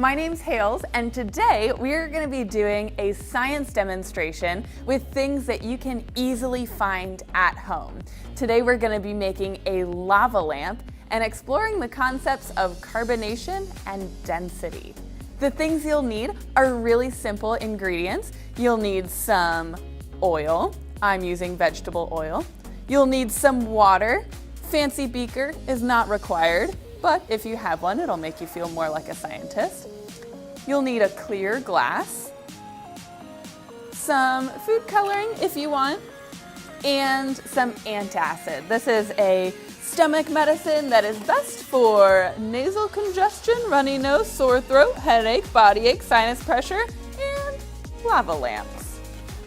My name's Hales, and today we're going to be doing a science demonstration with things that you can easily find at home. Today we're going to be making a lava lamp and exploring the concepts of carbonation and density. The things you'll need are really simple ingredients. You'll need some oil. I'm using vegetable oil. You'll need some water. Fancy beaker is not required, but if you have one, it'll make you feel more like a scientist. You'll need a clear glass, some food coloring if you want, and some antacid. This is a stomach medicine that is best for nasal congestion, runny nose, sore throat, headache, body ache, sinus pressure, and lava lamps.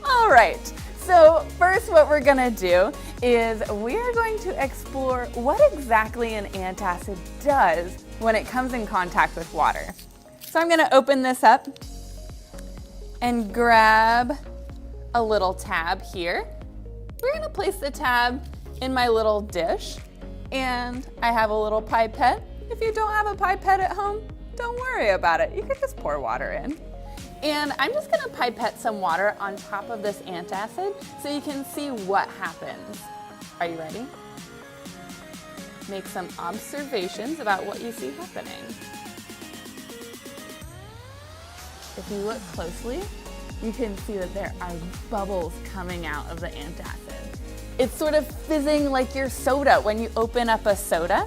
All right, so first what we're gonna do is we're going to explore what exactly an antacid does when it comes in contact with water. So I'm gonna open this up and grab a little tab here. We're gonna place the tab in my little dish, and I have a little pipette. If you don't have a pipette at home, don't worry about it. You can just pour water in. And I'm just gonna pipette some water on top of this antacid so you can see what happens. Are you ready? Make some observations about what you see happening. If you look closely, you can see that there are bubbles coming out of the antacid. It's sort of fizzing like your soda when you open up a soda.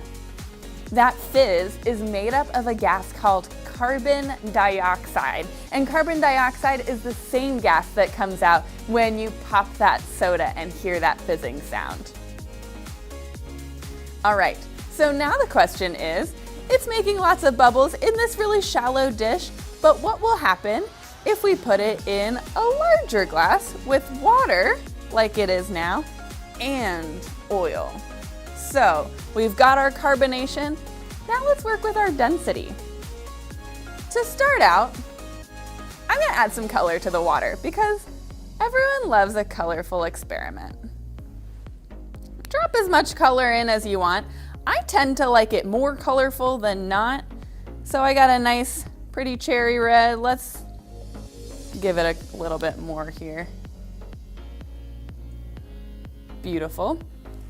That fizz is made up of a gas called carbon dioxide. And carbon dioxide is the same gas that comes out when you pop that soda and hear that fizzing sound. All right, so now the question is, it's making lots of bubbles in this really shallow dish, but what will happen if we put it in a larger glass with water, like it is now, and oil? So we've got our carbonation. Now let's work with our density. To start out, I'm gonna add some color to the water because everyone loves a colorful experiment. Drop as much color in as you want. I tend to like it more colorful than not. So I got a nice, pretty cherry red. Let's give it a little bit more here. Beautiful.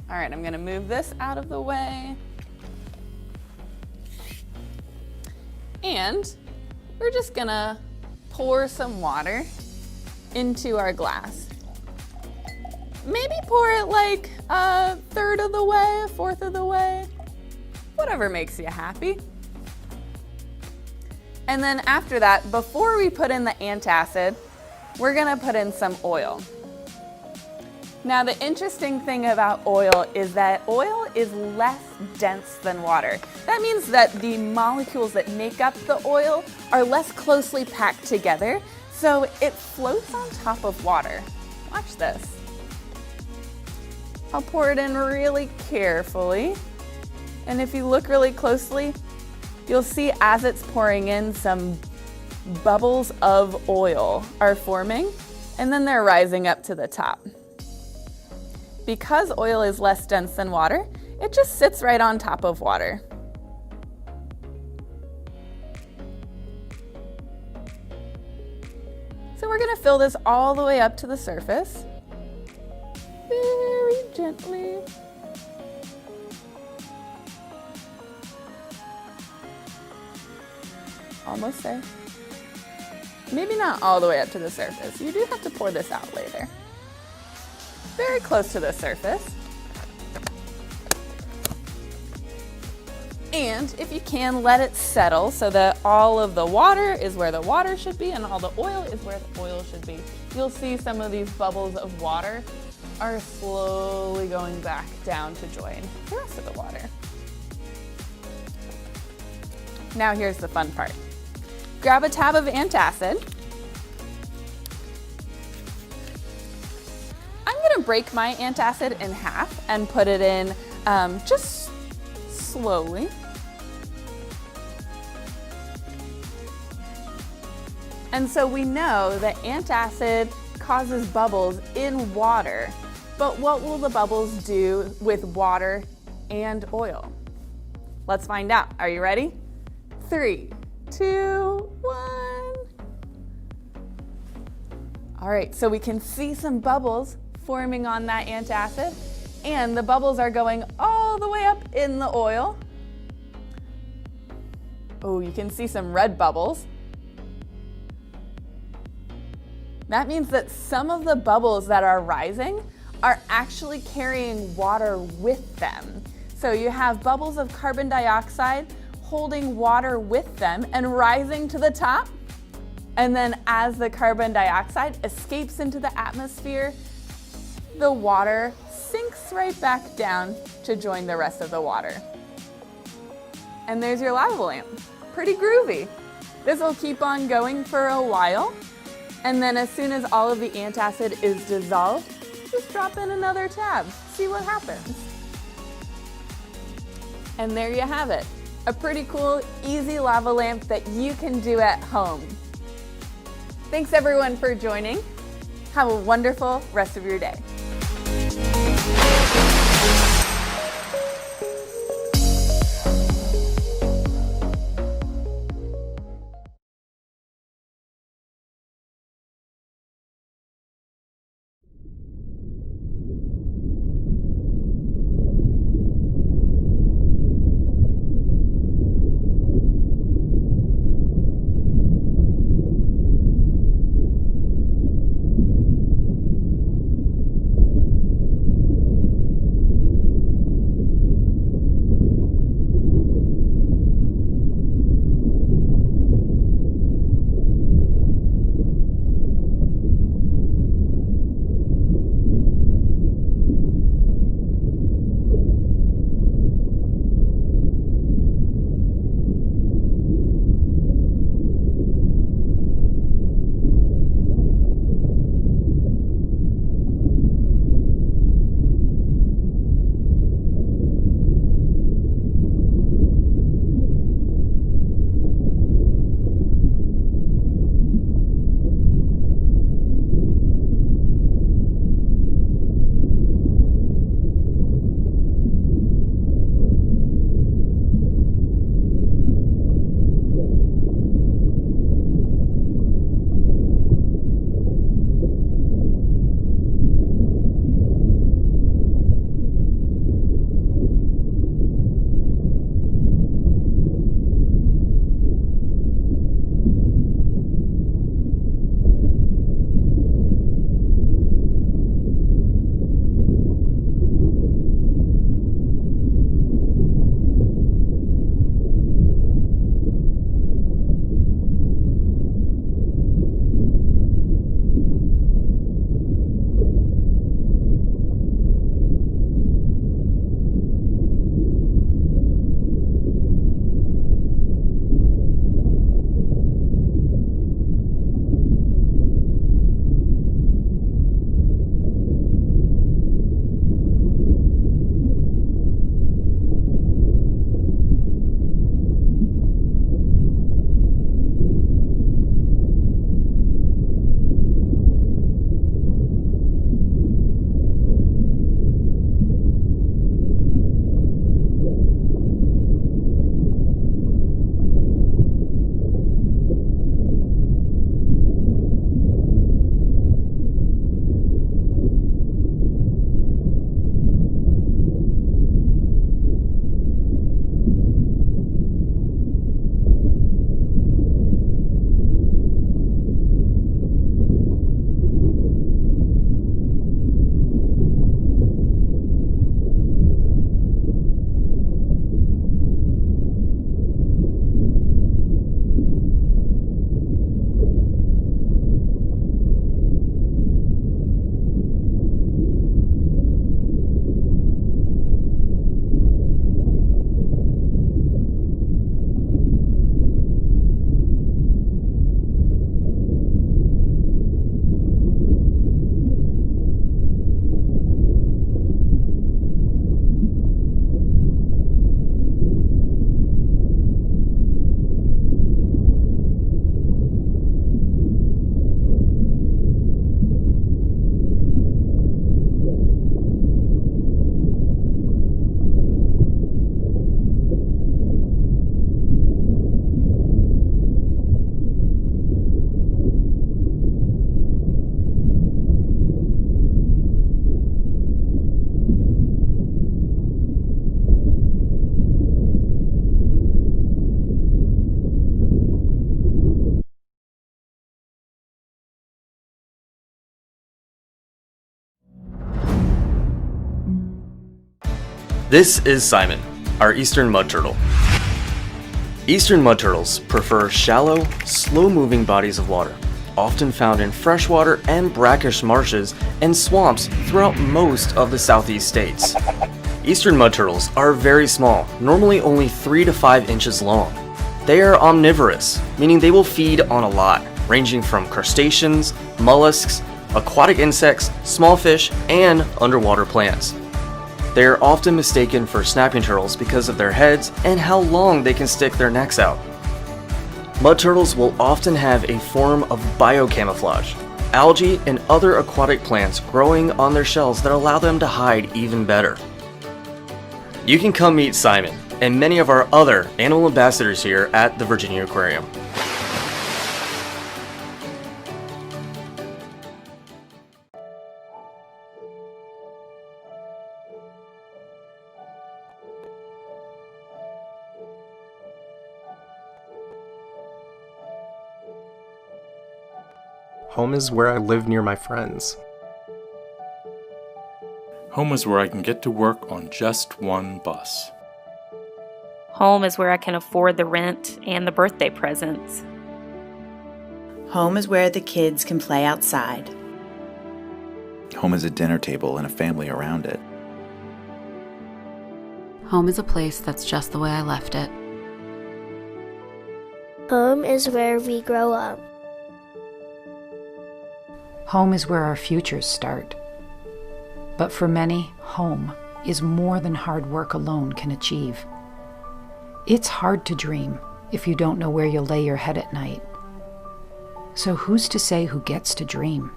All right, I'm gonna move this out of the way. And we're just gonna pour some water into our glass. Maybe pour it like a third of the way, a fourth of the way, whatever makes you happy. And then after that, before we put in the antacid, we're gonna put in some oil. Now the interesting thing about oil is that oil is less dense than water. That means that the molecules that make up the oil are less closely packed together, so it floats on top of water. Watch this. I'll pour it in really carefully, and if you look really closely, you'll see as it's pouring in, some bubbles of oil are forming, and then they're rising up to the top. Because oil is less dense than water, it just sits right on top of water. So we're gonna fill this all the way up to the surface, very gently. Almost there. Maybe not all the way up to the surface. You do have to pour this out later. Very close to the surface. And if you can, let it settle so that all of the water is where the water should be and all the oil is where the oil should be. You'll see some of these bubbles of water are slowly going back down to join the rest of the water. Now here's the fun part. Grab a tab of antacid. I'm gonna break my antacid in half and put it in just slowly. And so we know that antacid causes bubbles in water, but what will the bubbles do with water and oil? Let's find out. Are you ready? 3, 2, 1. All right, so we can see some bubbles forming on that antacid, and the bubbles are going all the way up in the oil. Oh, you can see some red bubbles. That means that some of the bubbles that are rising are actually carrying water with them. So you have bubbles of carbon dioxide holding water with them and rising to the top. And then as the carbon dioxide escapes into the atmosphere, the water sinks right back down to join the rest of the water. And there's your lava lamp. Pretty groovy. This will keep on going for a while. And then as soon as all of the antacid is dissolved, just drop in another tab, see what happens. And there you have it. A pretty cool, easy lava lamp that you can do at home. Thanks everyone for joining. Have a wonderful rest of your day. This is Simon, our eastern mud turtle. Eastern mud turtles prefer shallow, slow-moving bodies of water, often found in freshwater and brackish marshes and swamps throughout most of the southeast states. Eastern mud turtles are very small, normally only 3 to 5 inches long. They are omnivorous, meaning they will feed on a lot, ranging from crustaceans, mollusks, aquatic insects, small fish, and underwater plants. They are often mistaken for snapping turtles because of their heads and how long they can stick their necks out. Mud turtles will often have a form of biocamouflage, algae and other aquatic plants growing on their shells that allow them to hide even better. You can come meet Simon and many of our other animal ambassadors here at the Virginia Aquarium. Home is where I live near my friends. Home is where I can get to work on just one bus. Home is where I can afford the rent and the birthday presents. Home is where the kids can play outside. Home is a dinner table and a family around it. Home is a place that's just the way I left it. Home is where we grow up. Home is where our futures start. But for many, home is more than hard work alone can achieve. It's hard to dream if you don't know where you'll lay your head at night. So who's to say who gets to dream?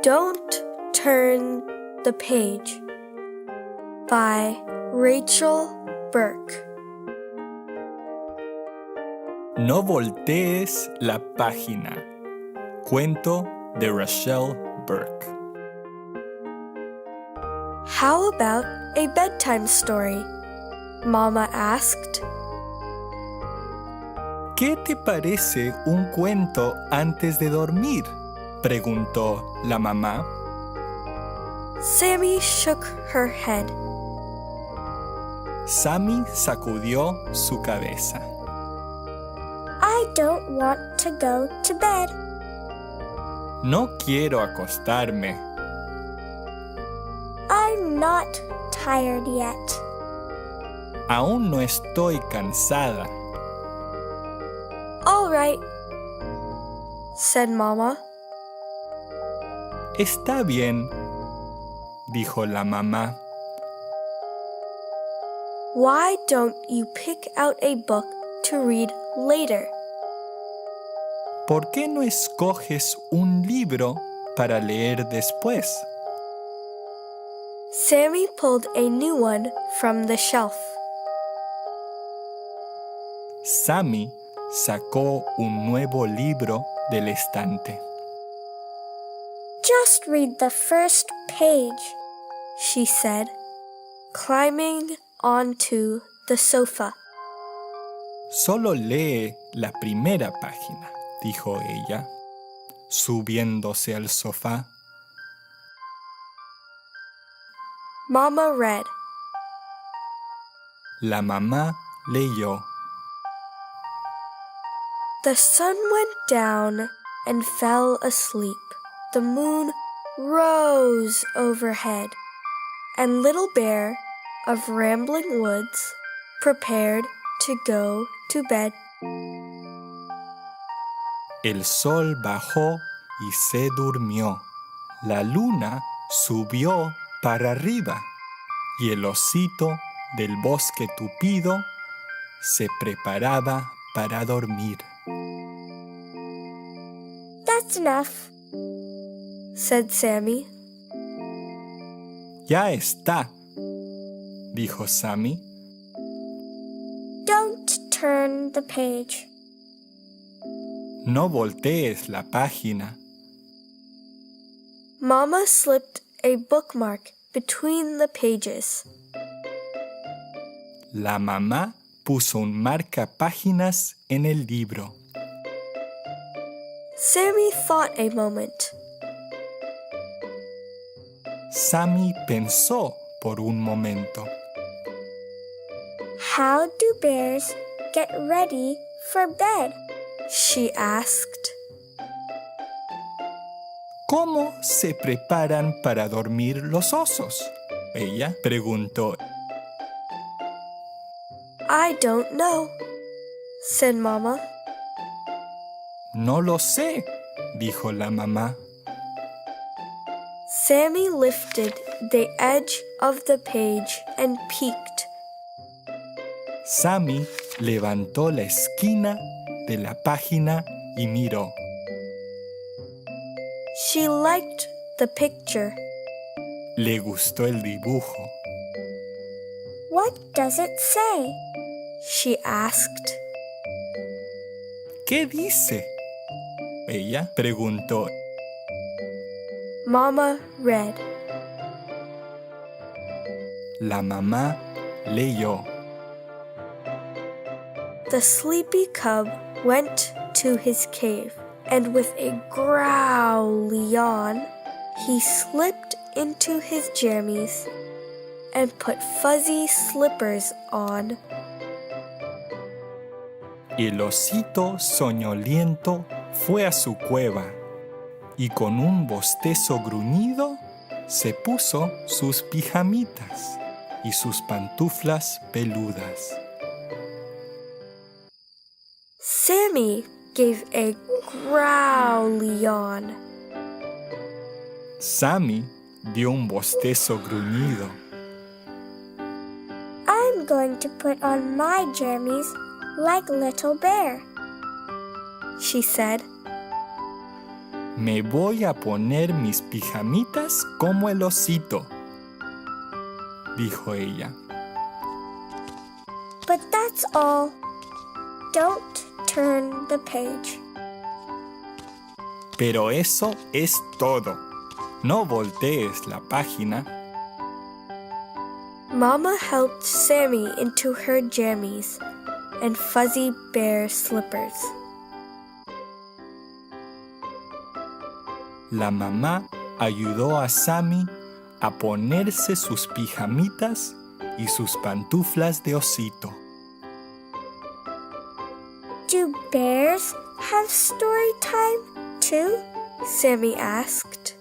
Don't Turn the Page by Rachel Burke. No voltees la página. Cuento de Rachel Burke. How about a bedtime story? Mama asked. ¿Qué te parece un cuento antes de dormir?, preguntó la mamá. Sammy shook her head. Sammy sacudió su cabeza. I don't want to go to bed. No quiero acostarme. I'm not tired yet. Aún no estoy cansada. All right, said Mama. Está bien, dijo la mamá. Why don't you pick out a book to read later? ¿Por qué no escoges un libro para leer después? Sammy pulled a new one from the shelf. Sammy sacó un nuevo libro del estante. Just read the first page, she said, climbing onto the sofa. Solo lee la primera página, dijo ella, subiéndose al sofá. Mama read. La mamá leyó. The sun went down and fell asleep. The moon rose overhead, and Little Bear of Rambling Woods prepared to go to bed. El sol bajó y se durmió. La luna subió para arriba y el osito del bosque tupido se preparaba para dormir. That's enough, said Sammy. Ya está, dijo Sammy. Don't turn the page. No voltees la página. Mama slipped a bookmark between the pages. La mamá puso un marcapáginas en el libro. Sammy thought a moment. Sammy pensó por un momento. How do bears get ready for bed? She asked. ¿Cómo se preparan para dormir los osos? Ella preguntó. I don't know, said Mama. No lo sé, dijo la mamá. Sammy lifted the edge of the page and peeked. Sammy levantó la esquina de la página y miró. She liked the picture. Le gustó el dibujo. What does it say? She asked. ¿Qué dice? Ella preguntó. Mama read. La mamá leyó. The sleepy cub went to his cave, and with a growly yawn, he slipped into his jammies and put fuzzy slippers on. El osito soñoliento fue a su cueva y con un bostezo gruñido se puso sus pijamitas y sus pantuflas peludas. Sammy gave a growly yawn. Sammy dio un bostezo gruñido. I'm going to put on my jammies like Little Bear, she said. Me voy a poner mis pijamitas como el osito, dijo ella. But that's all. Don't turn the page. Pero eso es todo. No voltees la página. Mama helped Sammy into her jammies and fuzzy bear slippers. La mamá ayudó a Sammy a ponerse sus pijamitas y sus pantuflas de osito. Do bears have story time too? Sammy asked.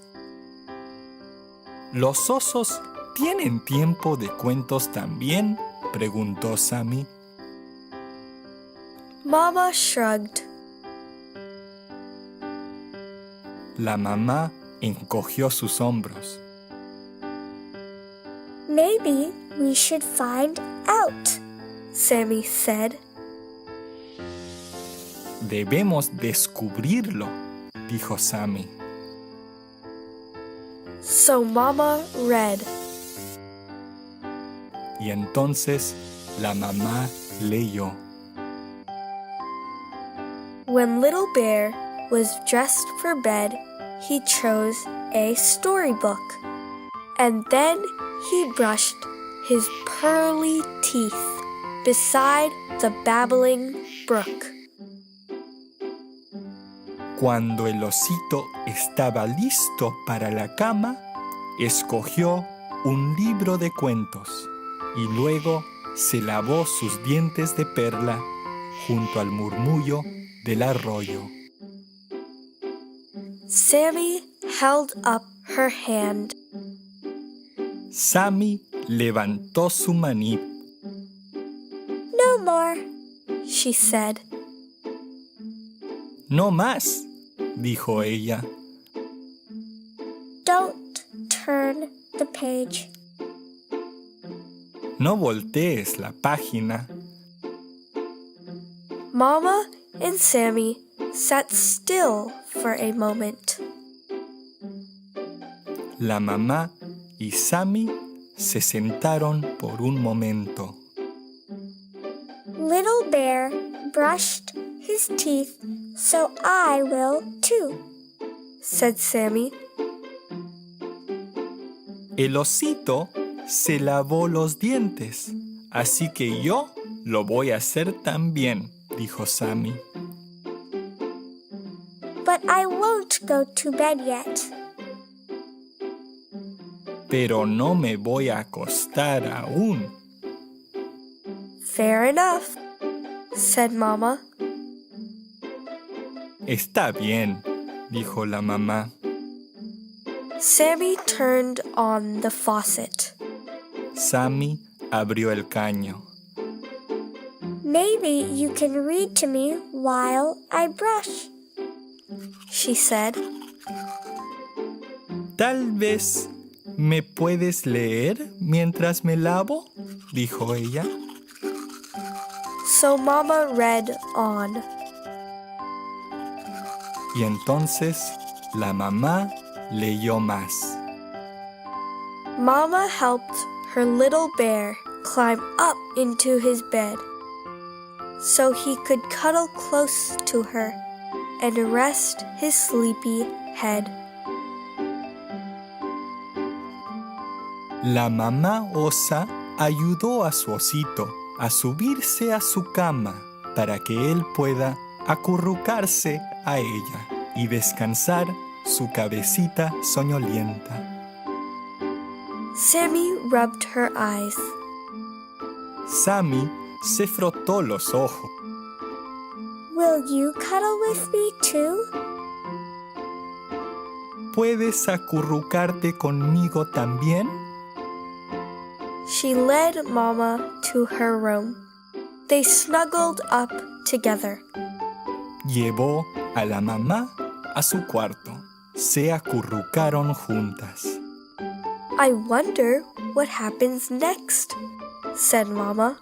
¿Los osos tienen tiempo de cuentos también? Preguntó Sammy. Mama shrugged. La mamá encogió sus hombros. Maybe we should find out, Sammy said. Debemos descubrirlo, dijo Sammy. So Mama read. Y entonces la mamá leyó. When Little Bear was dressed for bed, he chose a storybook. And then he brushed his pearly teeth beside the babbling brook. Cuando el osito estaba listo para la cama, escogió un libro de cuentos y luego se lavó sus dientes de perla junto al murmullo del arroyo. Sammy held up her hand. Sammy levantó su maní. No more, she said. No más, dijo ella. Don't turn the page. No voltees la página. Mama and Sammy sat still for a moment. La mamá y Sammy se sentaron por un momento. Little Bear brushed his teeth So I will too, said Sammy. El osito se lavó los dientes, así que yo lo voy a hacer también, dijo Sammy. But I won't go to bed yet. Pero no me voy a acostar aún. Fair enough, said Mama. Está bien, dijo la mamá. Sammy turned on the faucet. Sammy abrió el caño. Maybe you can read to me while I brush, she said. Tal vez me puedes leer mientras me lavo, dijo ella. So Mama read on. Y entonces la mamá leyó más. Mama helped her little bear climb up into his bed so he could cuddle close to her and rest his sleepy head. La mamá osa ayudó a su osito a subirse a su cama para que él pueda acurrucarse a ella y descansar su cabecita soñolienta. Sammy rubbed her eyes. Sammy se frotó los ojos. Will you cuddle with me too? ¿Puedes acurrucarte conmigo también? She led Mama to her room. They snuggled up together. Llevó a la mamá a su cuarto. Se acurrucaron juntas. I wonder what happens next, said Mama.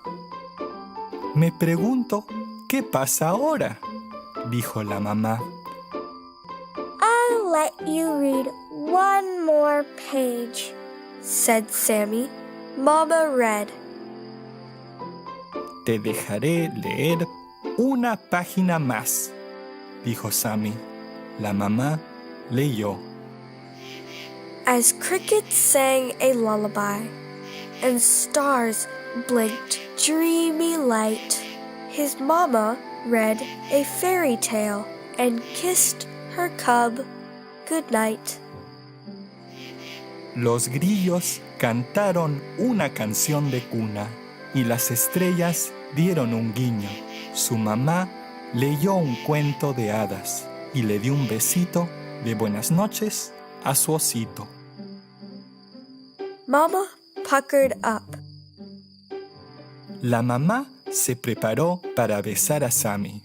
Me pregunto, ¿qué pasa ahora?, dijo la mamá. I'll let you read one more page, said Sammy. Mama read. Te dejaré leer una página más, dijo Sammy. La mamá leyó. As crickets sang a lullaby and stars blinked dreamy light, his mama read a fairy tale and kissed her cub good night. Los grillos cantaron una canción de cuna y las estrellas dieron un guiño. Su mamá leyó un cuento de hadas y le dio un besito de buenas noches a su osito. Mama puckered up. La mamá se preparó para besar a Sammy.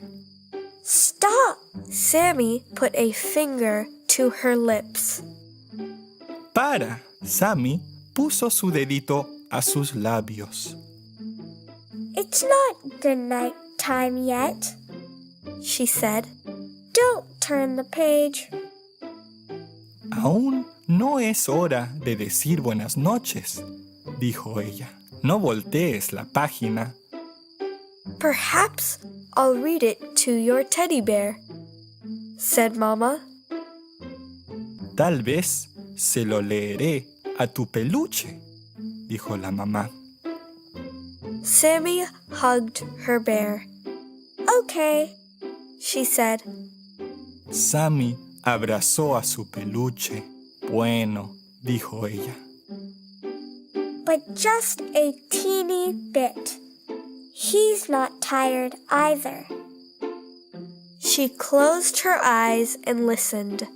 Stop! Sammy put a finger to her lips. Para, Sammy puso su dedito a sus labios. It's not good night time yet, she said. Don't turn the page. Aún no es hora de decir buenas noches, dijo ella. No voltees la página. Perhaps I'll read it to your teddy bear, said Mama. Tal vez se lo leeré a tu peluche, dijo la mamá. Sammy hugged her bear. Okay, she said. Sammy abrazó a su peluche. Bueno, dijo ella. But just a teeny bit. He's not tired either. She closed her eyes and listened.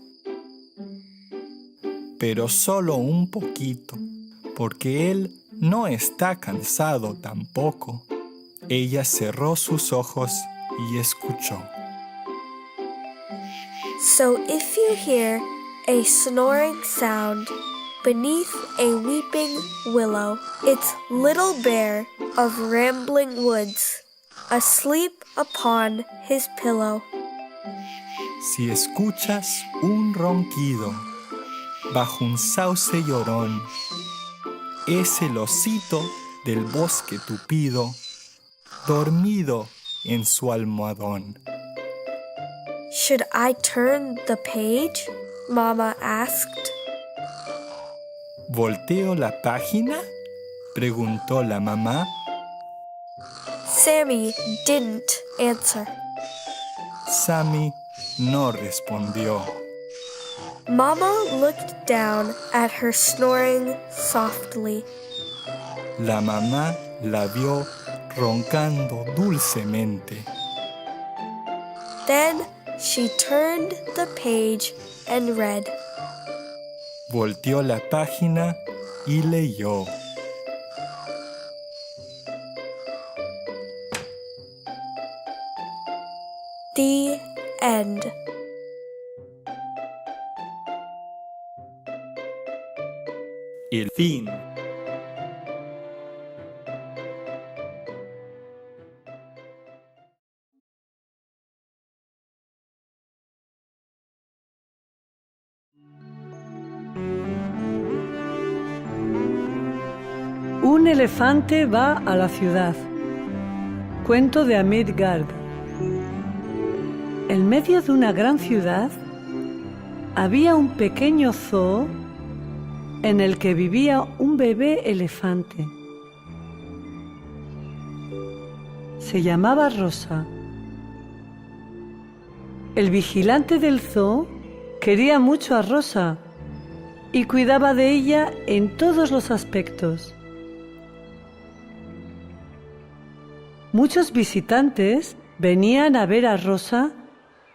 Pero solo un poquito, porque él no está cansado tampoco. Ella cerró sus ojos y escuchó. So if you hear a snoring sound beneath a weeping willow, it's Little Bear of Rambling Woods, asleep upon his pillow. Si escuchas un ronquido bajo un sauce llorón, es el osito del bosque tupido, dormido en su almohadón. Should I turn the page? Mama asked. ¿Volteo la página?, preguntó la mamá. Sammy didn't answer. Sammy no respondió. Mama looked down at her snoring softly. La mamá la vio roncando dulcemente. Then she turned the page and read. Volteó la página y leyó. The end. El fin. Un elefante va a la ciudad. Cuento de Amit Garg. En medio de una gran ciudad había un pequeño zoo en el que vivía un bebé elefante. Se llamaba Rosa. El vigilante del zoo quería mucho a Rosa y cuidaba de ella en todos los aspectos. Muchos visitantes venían a ver a Rosa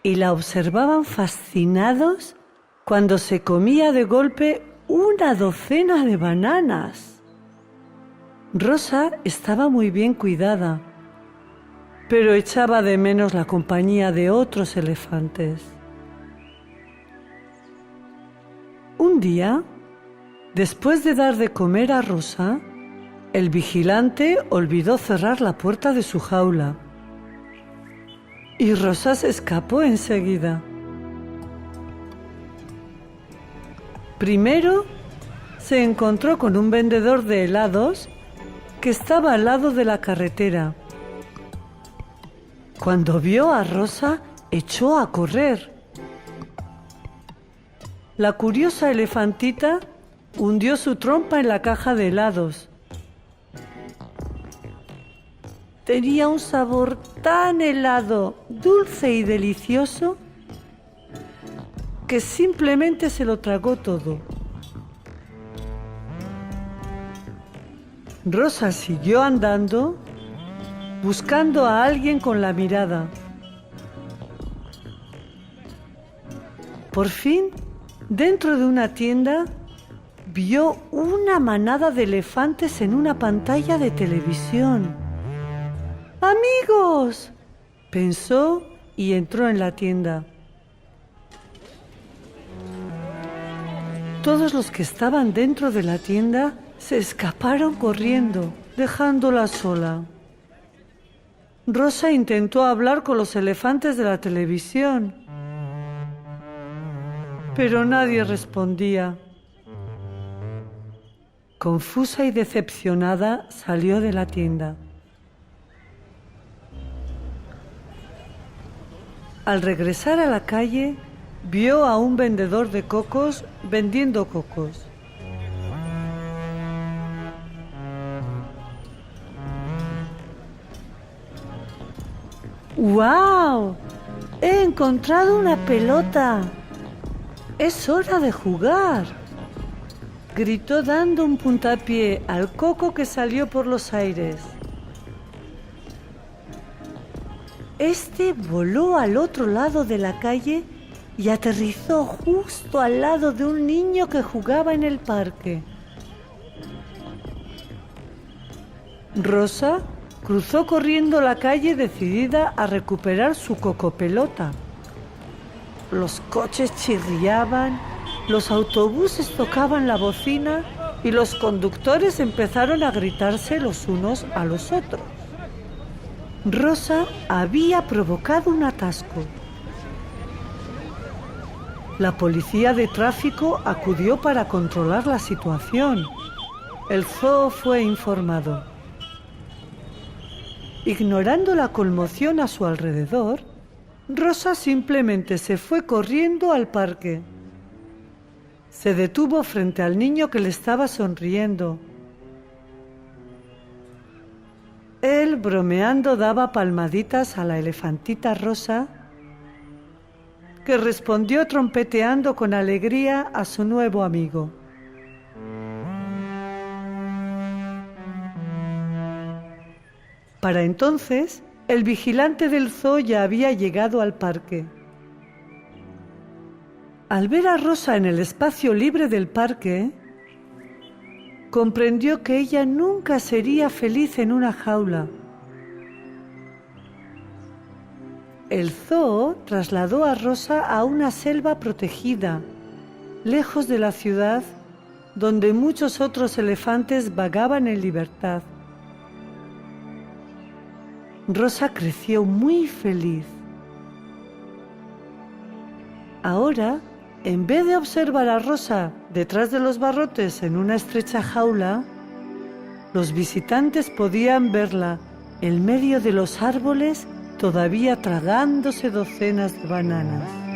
y la observaban fascinados cuando se comía de golpe una docena de bananas. Rosa estaba muy bien cuidada, pero echaba de menos la compañía de otros elefantes. Un día, después de dar de comer a Rosa, el vigilante olvidó cerrar la puerta de su jaula y Rosa se escapó enseguida. Primero se encontró con un vendedor de helados que estaba al lado de la carretera. Cuando vio a Rosa, echó a correr. La curiosa elefantita hundió su trompa en la caja de helados. Tenía un sabor tan helado, dulce y delicioso que simplemente se lo tragó todo. Rosa siguió andando, buscando a alguien con la mirada. Por fin, dentro de una tienda, vio una manada de elefantes en una pantalla de televisión. ¡Amigos!, pensó y entró en la tienda. Todos los que estaban dentro de la tienda se escaparon corriendo, dejándola sola. Rosa intentó hablar con los elefantes de la televisión, pero nadie respondía. Confusa y decepcionada, salió de la tienda. Al regresar a la calle, vio a un vendedor de cocos vendiendo cocos. ¡Guau! ¡He encontrado una pelota! ¡Es hora de jugar!, gritó dando un puntapié al coco que salió por los aires. Este voló al otro lado de la calle y aterrizó justo al lado de un niño que jugaba en el parque. Rosa cruzó corriendo la calle decidida a recuperar su cocopelota. Los coches chirriaban, los autobuses tocaban la bocina y los conductores empezaron a gritarse los unos a los otros. Rosa había provocado un atasco. La policía de tráfico acudió para controlar la situación. El zoo fue informado. Ignorando la conmoción a su alrededor, Rosa simplemente se fue corriendo al parque. Se detuvo frente al niño que le estaba sonriendo. Él, bromeando, daba palmaditas a la elefantita Rosa, que respondió trompeteando con alegría a su nuevo amigo. Para entonces, el vigilante del zoo ya había llegado al parque. Al ver a Rosa en el espacio libre del parque, comprendió que ella nunca sería feliz en una jaula. El zoo trasladó a Rosa a una selva protegida, lejos de la ciudad, donde muchos otros elefantes vagaban en libertad. Rosa creció muy feliz. Ahora, en vez de observar a Rosa detrás de los barrotes en una estrecha jaula, los visitantes podían verla en medio de los árboles, todavía tragándose docenas de bananas.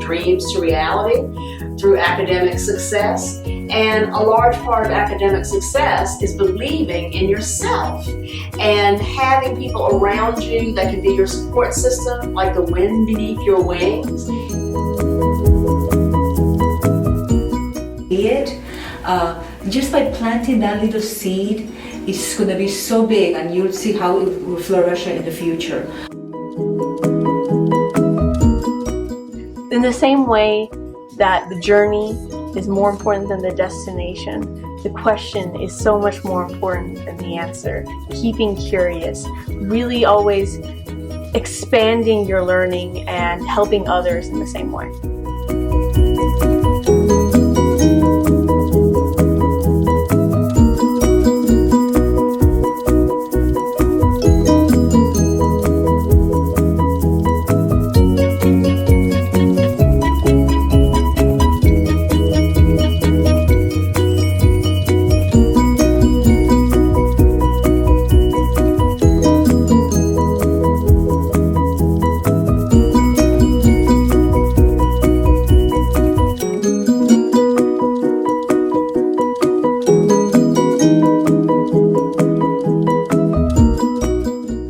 dreams to reality through academic success. And a large part of academic success is believing in yourself and having people around you that can be your support system, like the wind beneath your wings. Just by planting that little seed, it's going to be so big, and you'll see how it will flourish in the future. In the same way that the journey is more important than the destination, the question is so much more important than the answer. Keeping curious, really always expanding your learning and helping others in the same way.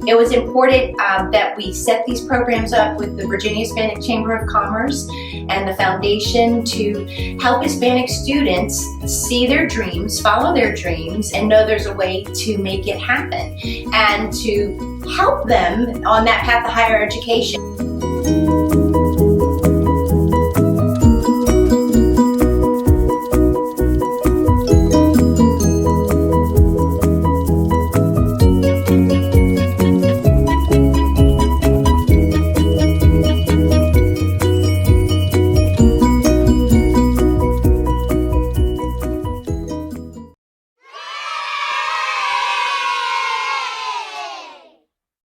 It was important that we set these programs up with the Virginia Hispanic Chamber of Commerce and the Foundation to help Hispanic students see their dreams, follow their dreams, and know there's a way to make it happen, and to help them on that path to higher education.